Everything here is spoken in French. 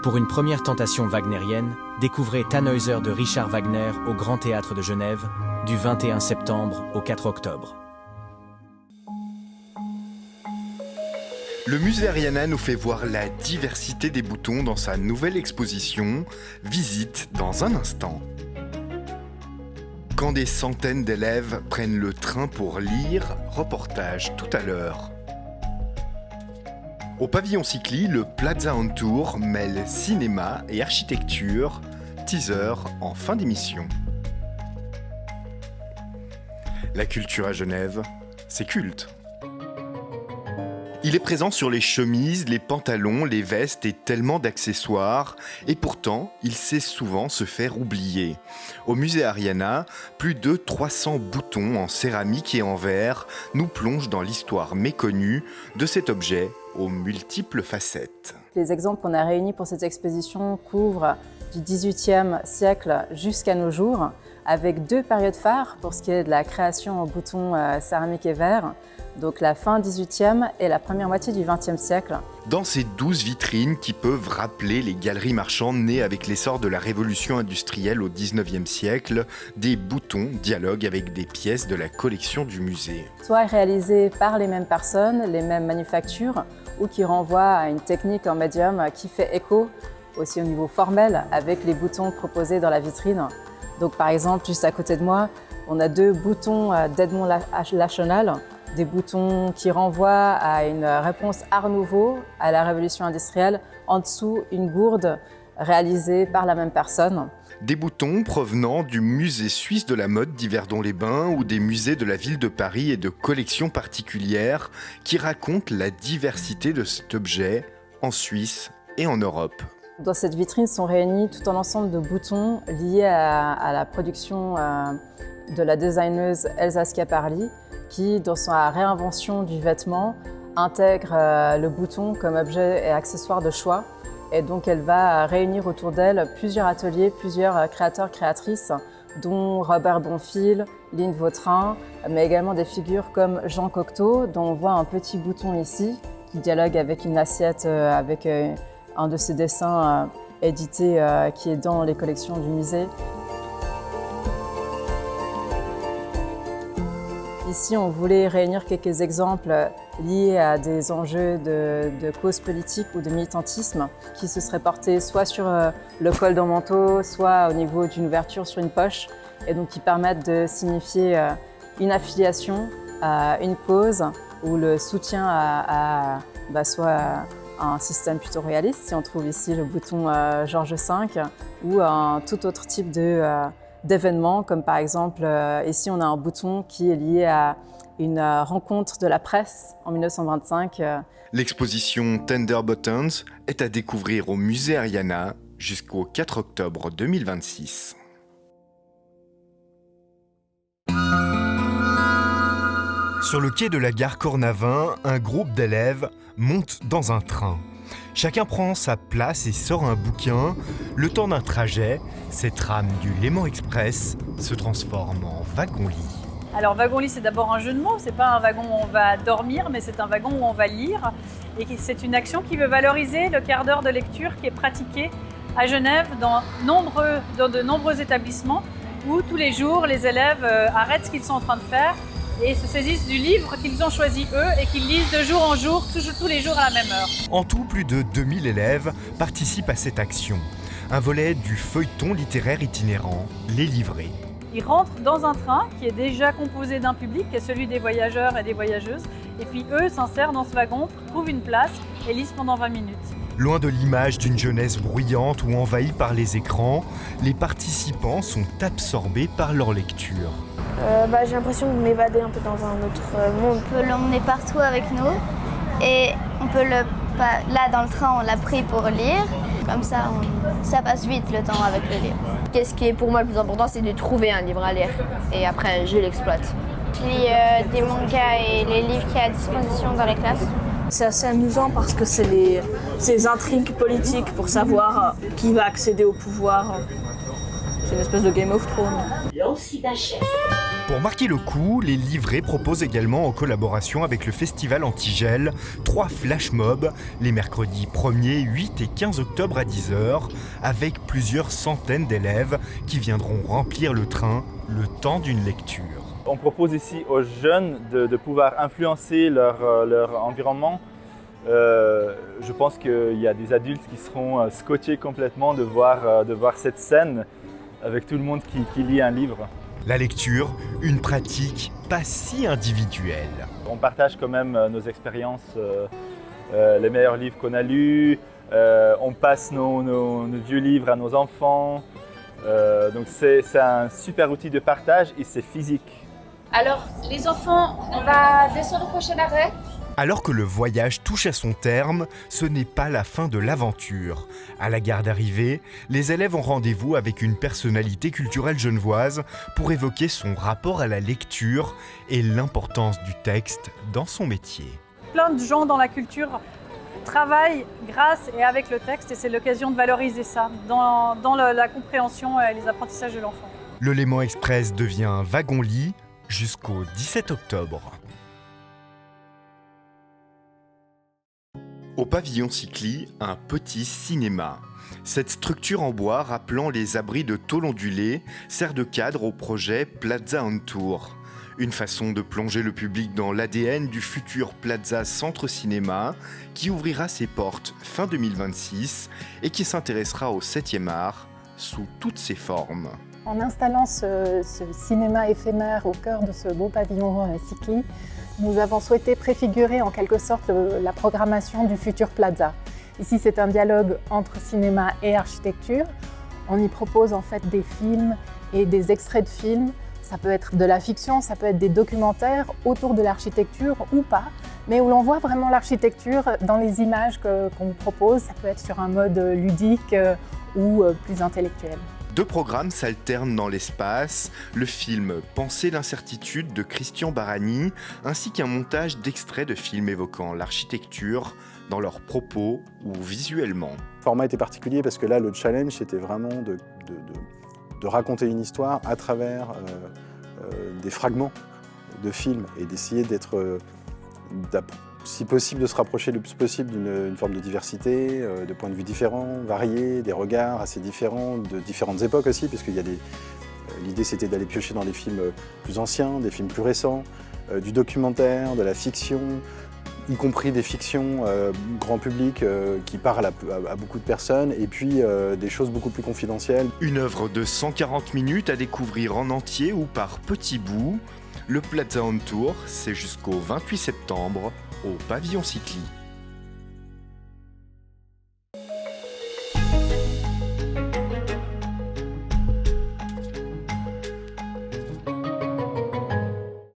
Pour une première tentation wagnérienne, découvrez Tannhäuser de Richard Wagner au Grand Théâtre de Genève, du 21 septembre au 4 octobre. Le musée Ariana nous fait voir la diversité des boutons dans sa nouvelle exposition. Visite dans un instant. Quand des centaines d'élèves prennent le train pour lire, reportage tout à l'heure. Au pavillon Cycli, le Plaza on Tour mêle cinéma et architecture. Teaser en fin d'émission. La culture à Genève, c'est culte. Il est présent sur les chemises, les pantalons, les vestes et tellement d'accessoires. Et pourtant, il sait souvent se faire oublier. Au musée Ariana, plus de 300 boutons en céramique et en verre nous plongent dans l'histoire méconnue de cet objet aux multiples facettes. Les exemples qu'on a réunis pour cette exposition couvrent du XVIIIe siècle jusqu'à nos jours, avec deux périodes phares pour ce qui est de la création en boutons céramique et verre, donc la fin XVIIIe et la première moitié du XXe siècle. Dans ces 12 vitrines qui peuvent rappeler les galeries marchandes nées avec l'essor de la révolution industrielle au XIXe siècle, des boutons dialoguent avec des pièces de la collection du musée. Soit réalisés par les mêmes personnes, les mêmes manufactures, ou qui renvoient à une technique en médium qui fait écho aussi au niveau formel avec les boutons proposés dans la vitrine. Donc par exemple, juste à côté de moi, on a deux boutons d'Edmond Lachenal, des boutons qui renvoient à une réponse Art Nouveau à la révolution industrielle. En dessous, une gourde réalisée par la même personne. Des boutons provenant du musée suisse de la mode d'Yverdon-les-Bains ou des musées de la ville de Paris et de collections particulières qui racontent la diversité de cet objet en Suisse et en Europe. Dans cette vitrine sont réunis tout un ensemble de boutons liés à la production de la designeuse Elsa Schiaparelli qui, dans sa réinvention du vêtement, intègre le bouton comme objet et accessoire de choix. Et donc elle va réunir autour d'elle plusieurs ateliers, plusieurs créateurs, créatrices, dont Robert Bonfil, Lynn Vautrin, mais également des figures comme Jean Cocteau, dont on voit un petit bouton ici, qui dialogue avec une assiette, avec un de ses dessins édités qui est dans les collections du musée. Ici, on voulait réunir quelques exemples liés à des enjeux de cause politique ou de militantisme qui se seraient portés soit sur le col d'un manteau, soit au niveau d'une ouverture sur une poche, et donc qui permettent de signifier une affiliation à une cause ou le soutien à soit un système plutôt réaliste, si on trouve ici le bouton Georges V, ou un tout autre type d'événements, comme par exemple, ici on a un bouton qui est lié à une rencontre de la presse en 1925. L'exposition Tender Buttons est à découvrir au musée Ariana jusqu'au 4 octobre 2026. Sur le quai de la gare Cornavin, un groupe d'élèves monte dans un train. Chacun prend sa place et sort un bouquin. Le temps d'un trajet, cette trame du Léman Express se transforme en wagon-lit. Alors wagon-lit, c'est d'abord un jeu de mots. C'est pas un wagon où on va dormir, mais c'est un wagon où on va lire. Et c'est une action qui veut valoriser le quart d'heure de lecture qui est pratiqué à Genève dans de nombreux établissements où tous les jours les élèves arrêtent ce qu'ils sont en train de faire et se saisissent du livre qu'ils ont choisi eux et qu'ils lisent de jour en jour, tous les jours à la même heure. En tout, plus de 2000 élèves participent à cette action. Un volet du feuilleton littéraire itinérant, Les Livrés. Ils rentrent dans un train qui est déjà composé d'un public, qui est celui des voyageurs et des voyageuses. Et puis eux s'insèrent dans ce wagon, trouvent une place et lisent pendant 20 minutes. Loin de l'image d'une jeunesse bruyante ou envahie par les écrans, les participants sont absorbés par leur lecture. J'ai l'impression de m'évader un peu dans un autre monde. On peut l'emmener partout avec nous et on peut là dans le train on l'a pris pour lire. Comme ça, ça passe vite le temps avec le livre. Qu'est-ce qui est pour moi le plus important, c'est de trouver un livre à lire et après je l'exploite. Je lis des mangas et les livres qui sont à disposition dans les classes. C'est assez amusant parce que c'est ces intrigues politiques pour savoir qui va accéder au pouvoir. C'est une espèce de Game of Thrones. L'Ansidachère. Pour marquer le coup, les livrets proposent également en collaboration avec le festival Antigel 3 flash mobs les mercredis 1er, 8 et 15 octobre à 10h avec plusieurs centaines d'élèves qui viendront remplir le train le temps d'une lecture. On propose ici aux jeunes de pouvoir influencer leur environnement. Je pense qu'il y a des adultes qui seront scotchés complètement de voir cette scène avec tout le monde qui lit un livre. La lecture, une pratique pas si individuelle. On partage quand même nos expériences, les meilleurs livres qu'on a lus, on passe nos vieux livres à nos enfants. Donc c'est un super outil de partage et c'est physique. Alors les enfants, on va descendre au prochain arrêt. Alors que le voyage touche à son terme, ce n'est pas la fin de l'aventure. À la gare d'arrivée, les élèves ont rendez-vous avec une personnalité culturelle genevoise pour évoquer son rapport à la lecture et l'importance du texte dans son métier. Plein de gens dans la culture travaillent grâce et avec le texte et c'est l'occasion de valoriser ça dans la compréhension et les apprentissages de l'enfant. Le Léman Express devient wagon-lit jusqu'au 17 octobre. Au pavillon Cycli, un petit cinéma. Cette structure en bois rappelant les abris de tôle ondulée sert de cadre au projet Plaza on Tour. Une façon de plonger le public dans l'ADN du futur Plaza Centre Cinéma qui ouvrira ses portes fin 2026 et qui s'intéressera au 7e art sous toutes ses formes. En installant ce cinéma éphémère au cœur de ce beau pavillon Cycli, nous avons souhaité préfigurer en quelque sorte la programmation du futur Plaza. Ici, c'est un dialogue entre cinéma et architecture. On y propose en fait des films et des extraits de films. Ça peut être de la fiction, ça peut être des documentaires autour de l'architecture ou pas, mais où l'on voit vraiment l'architecture dans les images qu'on propose. Ça peut être sur un mode ludique ou plus intellectuel. 2 programmes s'alternent dans l'espace, le film Penser l'incertitude de Christian Barani, ainsi qu'un montage d'extraits de films évoquant l'architecture dans leurs propos ou visuellement. Le format était particulier parce que là, le challenge, c'était vraiment de raconter une histoire à travers des fragments de films et d'essayer d'être, si possible, de se rapprocher le plus possible d'une forme de diversité, de points de vue différents, variés, des regards assez différents, de différentes époques aussi, parce qu'il y a l'idée c'était d'aller piocher dans des films plus anciens, des films plus récents, du documentaire, de la fiction, y compris des fictions grand public qui parlent à beaucoup de personnes, et puis des choses beaucoup plus confidentielles. Une œuvre de 140 minutes à découvrir en entier ou par petits bouts. Le Plaza on Tour, c'est jusqu'au 28 septembre au pavillon Cycli.